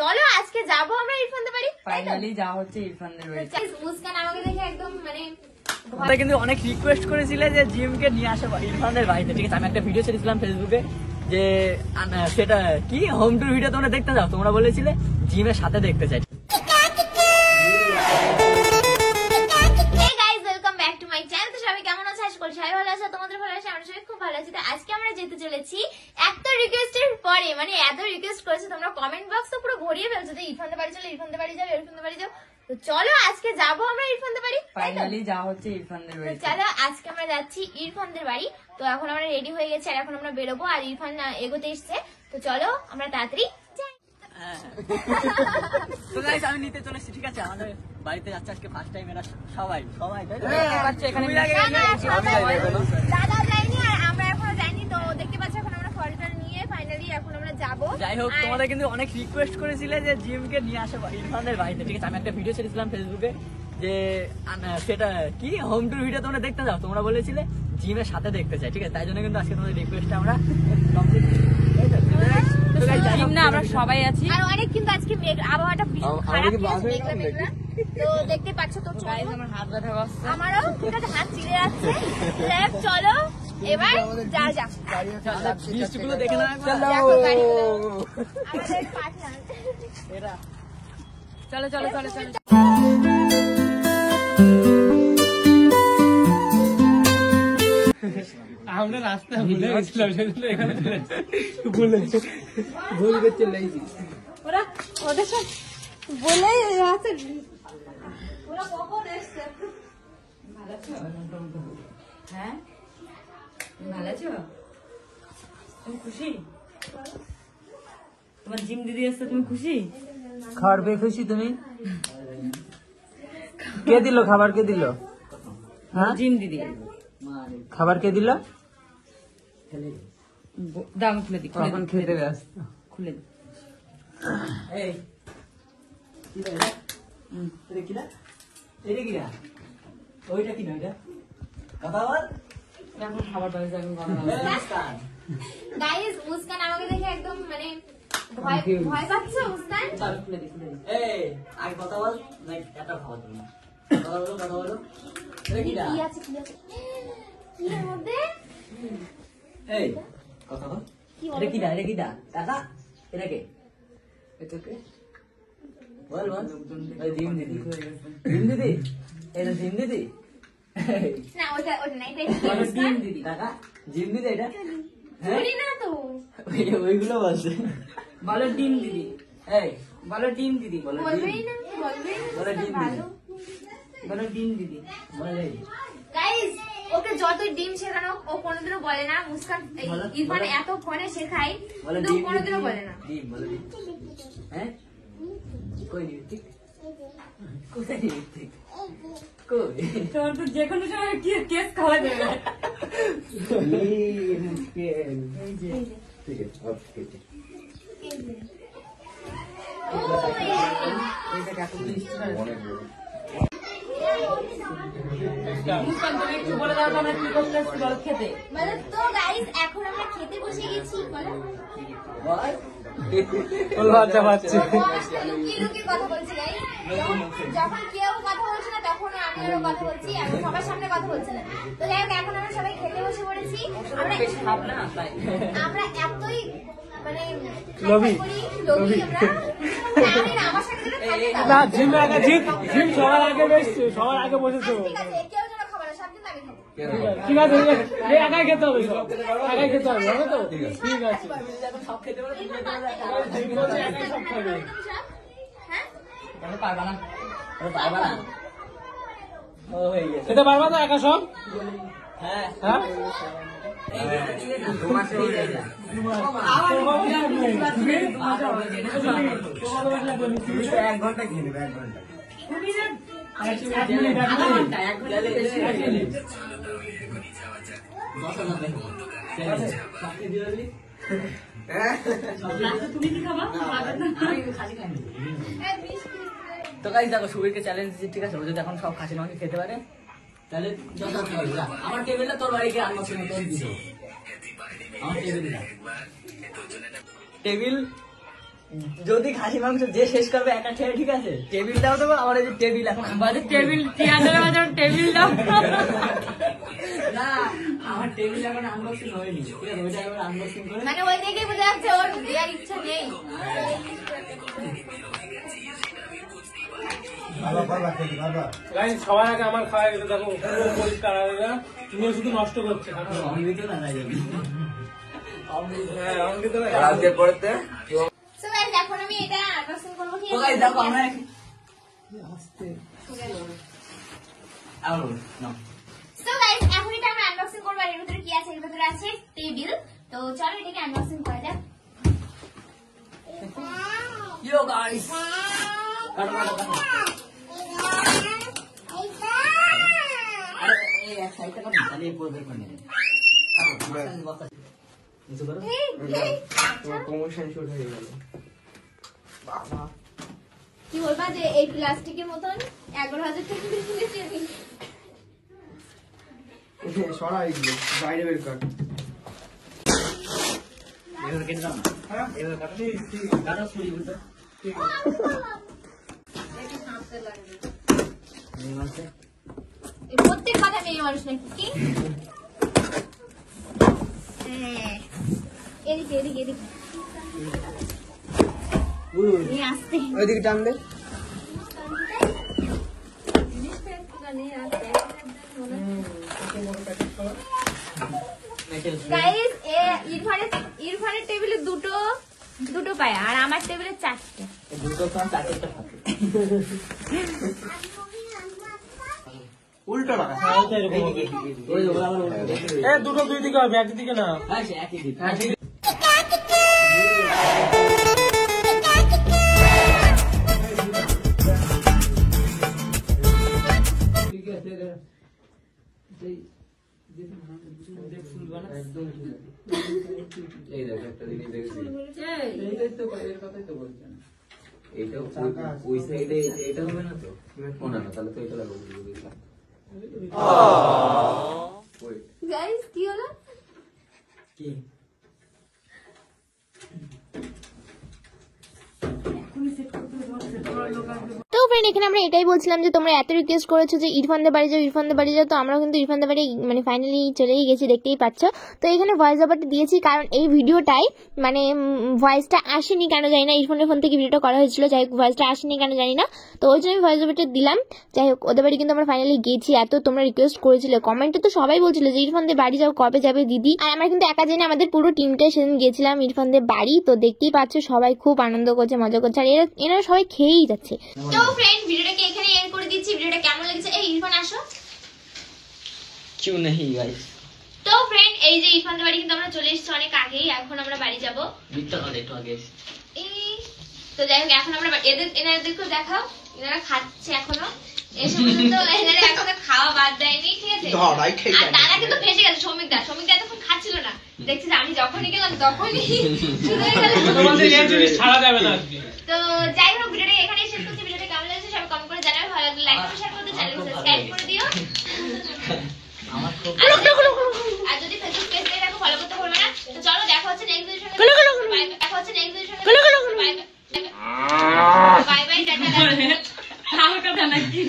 চলো আজকে যাবো আমরা ইরফানদের বাড়ি। ফাইনালি যা হচ্ছে ইরফানদের বাড়ি। মুস্কান আমাকে দেখে একদম মানে তোমরা কিন্তু অনেক রিকোয়েস্ট করেছিলে যে জিমকে নিয়ে আসো ইরফানদের বাড়িতে, ঠিক আছে? আমি একটা ভিডিও ছেড়েছিলাম ফেসবুকে যে সেটা কি হোম টুর ভিডিও তোমরা দেখতে যাও, তোমরা বলেছিলে জিমের সাথে দেখতে চাই। আজকে আমরা যেতে চলেছি এত রিকোয়েস্টের পরে, মানে এত রিকোয়েস্ট করেছে তোমরা, কমেন্ট বক্স তো পুরো ভরিয়ে ফেলছো যে ইরফানদের বাড়ি চলো, ইরফানদের বাড়ি যাও, ইরফানদের বাড়ি যাও। তো চলো আজকে যাবো আমরা ইরফানদের বাড়ি। ফাইনালি যা হচ্ছে ইরফানদের বাড়ি। চলো আজকে আমরা যাচ্ছি ইরফানদের বাড়ি। তো এখন আমরা রেডি হয়ে গেছি আর এখন আমরা বেরোবো, আর ইরফান এগোতে এসছে। তো চলো আমরা তাড়াতাড়ি যাই। তো গাইস আমি নিতে চলে এসেছি, ঠিক আছে? আমাদের বাড়িতে যাচ্ছে আজকে ফার্স্ট টাইম এরা সবাই দাদা যায়নি আর আমরা এখনো যাইনি, তো দেখতে পাচ্ছি এখন আমরা ফলটা নিয়ে ফাইনালি এখন আমরা যাবো। যাই হোক, তোমাদের কিন্তু অনেক রিকোয়েস্ট করেছিলে যে জিমকে নিয়ে আসো ইরফানদের বাড়িতে, ঠিক আছে? আমি একটা ভিডিও ছেড়েছিলাম ফেসবুকে যে সেটা কি হোম টুর ভিডিও তোমরা দেখতে যাও, তোমরা বলেছিলে জিমের সাথে দেখতে চাই, ঠিক আছে? তাই জন্য কিন্তু আজকে তোমাদের রিকোয়েস্টটা আমরা কমপ্লিট আমরা সবাই আছি। আর অনেক কিন্তু আজকে আবহাওয়াটা ভীষণ খারাপ, তো দেখতে পাচ্ছ। তো আমার হাত ব্যথা করছে, আমারও ঠিক আছে, হাত চিড়ে যাচ্ছে। চলো এবার যা যা জিনিসগুলো দেখে না চলো চলো চলো চলো। আমরা রাস্তা ভুলে গেছিলাম, সেজন্য এখানে ভুল করে চলে এসেছি। ওরা ওদের সাথে বলে আছে ওরা কখন এসছে। হ্যাঁ ভালো আছো? তুমি খুশি? তোমার জিম দিদি আসছে, তুমি খুশি? খাবার পেয়ে খুশি তুমি? কে দিল খাবার? কে দিল? হ্যাঁ জিম দিদি খাবার কে দিল? দাম খুলে দি, এখন খেতে ব্যস্ত। খুলে দি। এই ওইটা কি না ওইটা কথা বল। এখন খাবার বাড়িতে এখন কথা বলো। গাইস মুস্কান আমাকে দেখে একদম মানে ভয় ভয় পাচ্ছে। মুস্কান চল খুলে দি, খুলে দি। এই আগে কথা বল, এত খাবার দিল না। কথা বলো কথা বলো। এটা কি না? কি আছে কি আছে কি এর মধ্যে? এই কথা বল। কি এটা কি না? এটা কি না কাকা? এটা কে? এটা কে? বল বল। এই জিম দিদি। জিম দিদি? এটা জিম দিদি? না ওটা ওটা না, এটা জিম দিদি কাকা? জিম দিদি এটা? হ্যাঁ বলি না তো। ওইগুলো বলছে। বলো ডিম দিদি। এই বলো ডিম দিদি। বলবেই না বলবেই বলো না। ডিম দিদি। বলো ডিম দিদি। বলে গাইস ওকে যতই ডিম শেখানো ও কোনোদিনও বলে না। মুস্কান ইরফান এত ফোনে শেখায় বলে কিন্তু ডিম কোনোদিনও বলে না। ডিম বলে ডিম। হ্যাঁ কই ডিম ঠিক? কোথায় ডিম ঠিক? কই? তোর তো যে কোনো সময় কেস খাওয়া যাবে। এই মুশকিল। এই যে ঠিক আছে ওকে। এইটা কাকু লিস্ট করে অনেক বড়। মুস্কান তুমি একটু বলে দাও তো আমরা কি করতে আসছি বলো খেতে। মানে তো গাইস এখন আমরা খেতে বসে গেছি। বলো বল লজ্জা পাচ্ছে। লুকিয়ে লুকিয়ে কথা বলছি গাইস। যখন কেউ কথা বলছে না তখন আমিও কথা বলছি, এখন সবার সামনে কথা বলছে না। তো যাই হোক এখন আমরা সবাই খেতে বসে পড়েছি। আমরা এতই মানে লোভী। লোভী আমরা জানি না আমার সাথে যেন থাকে না জিম আগে জিম সবার আগে বসছে, সবার আগে বসেছো। ঠিক আছে কেউ যেন খাবে না, সব দিন আমি খাবো। ঠিক আছে এই একাই খেতে হবে, একাই খেতে হবে, হবে তো? ঠিক আছে সব খেতে পারো তুমি খেতে পারো। একাই সব খাবে। হ্যাঁ তুমি পারবা না? পারবা না? ও হয়ে গেছে। খেতে পারবা তো একা সব? হ্যাঁ হ্যাঁ এক ঘন্টা খেয়ে নেবে, 1 ঘন্টা। তো গাইস দেখো সুবীরকে চ্যালেঞ্জ দিচ্ছি, ঠিক আছে? ও যদি এখন সব খাসি মাংস খেতে পারে তাহলে আমার টেবিলটা তোর বাড়ি গিয়ে আনবক্সিং তোর দিছো। আমার টেবিল যদি খাসি মাংস যে শেষ করবে একটা খেয়ে, ঠিক আছে, টেবিলটাও দেবো। আমার এই যে টেবিল এখন বাজে টেবিল 3000 বাজার টেবিল দাও। না, আমার টেবিল এখন আনবক্সিং হয়নি, ঠিক আছে, ওইটা এবার আনবক্সিং করে মানে ওই দেখে বোঝা যাচ্ছে ওর দেওয়ার ইচ্ছা নেই। গাইস সবার আগে আমার খাওয়া গেছে, দেখো পুরো পরিষ্কার হয়ে গেল। তুমিও শুধু নষ্ট করছে। অমৃত না যাই যাবে। হ্যাঁ অমৃত ভাই। So guys, এখন আমি এটা আনবক্সিং করবো, ঠিক তো আছে? গাইস দেখো আমরা আরো না So guys, এখন এটা আমরা আনবক্সিং করবো। আর এর ভিতরে কি আছে? এর ভিতরে আছে টেবিল। তো চলো এটাকে আনবক্সিং করা যাক। ইয়ো গাইস কাটো কাটো কাটো। আরে এই এক সাইডটা কাটো, তাহলে এই পুরো বের করে নেবে। কাটো নিচে করো। প্রমোশন শুট হয়ে গেল। কি বলবা যে এই প্লাস্টিকের মতন 11,000 টাকা দিয়ে কিনেছি আমি। সরা এগুলো বাইরে বের কর। এভাবে কেটে দাও না, এভাবে কাটো। কাটো ছুরি উল্টো। নিয়ে আসছে। এই প্রত্যেক কথা মেয়ে মানুষ নাকি কি? হ্যাঁ। এদিকে এদিকে এদিকে নিয়ে আসতে। ওইদিকে টান দে। গাইস, ইরফানের টেবিলে দুটো পায় আর আমার টেবিলে 4টে। দুটো ফ্যান চারটা থাকে। উল্টো লাগা। ওই ওরা আবার উল্টো দেখে। এ দুটো দুই দিকে হবে, একদিকে না। হ্যাঁ সে একই দিক। ঠিক আছে একদম এই দেখো একটা জিনিস দেখছি, এইটাই তো এর কথাই তো বলছেন। এইটা ওই সাইডে এটা হবে না তো, না না তাহলে তো এটা লাগাবো। গাইস, কি হলো? কি তো ফ্রেন্ড, এখানে আমরা এটাই বলছিলাম যে তোমরা এত রিকোয়েস্ট করেছো যে ইরফানদের বাড়ি যাও, ইরফানদের বাড়ি যাও। তো আমরাও কিন্তু ইরফানদের বাড়ি মানে ফাইনালি চলেই গেছি, দেখতেই পাচ্ছ। তো এখানে ভয়েস ওভারটা দিয়েছি কারণ এই ভিডিওটাই মানে ভয়েসটা আসেনি কেন জানি না, ইরফানের ফোন থেকে ভিডিওটা করা হয়েছিল, যাই হোক ভয়েসটা আসেনি কেন জানি না। তো ওই জন্য আমি ভয়েস ওভারটা দিলাম। যাই হোক, ওদের বাড়ি কিন্তু আমরা ফাইনালি গেছি। এত তোমরা রিকোয়েস্ট করেছিলে, কমেন্টে তো সবাই বলছিল যে ইরফানদের বাড়ি যাও, কবে যাবে দিদি। আর আমরা কিন্তু একা জানি, আমাদের পুরো টিমটাই সেদিন গেছিলাম ইরফানদের বাড়ি। তো দেখতেই পাচ্ছ সবাই খুব আনন্দ করছে, মজা করছে, আর এনারা সবাই খেয়েই যাচ্ছে। তো ফ্রেন্ড, ভিডিওটাকে এখানে এন্ড করে দিচ্ছি। ভিডিওটা কেমন লেগেছে? এই ইরফান আসো। क्यों नहीं गाइस। তো ফ্রেন্ড, এই যে ইরফানদের বাড়ি কিন্তু আমরা চলে এসেছি অনেক আগেই। এখন আমরা বাড়ি যাব। বিটটা না একটু আগে। তো যাই হোক, এখন আমরা এনাদেরকে দেখাও, এনারা খাচ্ছে এখনো। এসে পর্যন্ত এনারা এখনো খাওয়া বাদ দেয়নি, ঠিক আছে? আর দাদা কিন্তু ফেসে গেছে, সৌমিকদা এতক্ষণ খাচ্ছিল না, দেখছি যে আমি যখনই গেলাম তখনই শুরু হয়ে গেল। তোমাদের এই জিনিস ছাড়া যাবে না আজকে। তো যাই হোক, ভিডিওটা এখানে শেষ করছি। ভিডিওটা কেমন লেগেছে সবাই কমেন্ট করে জানাবে, ভালো লাগলে লাইক করে শেয়ার করে দিও, চ্যানেলকে সাবস্ক্রাইব করে দিও। আর যদি ফেসবুক পেজ থেকে দেখো, ফলো করতে ভুলবে না। তো চলো, দেখা হচ্ছে নেক্সট ভিডিওর সঙ্গে। Bye bye, tata. আমার কথা নাকি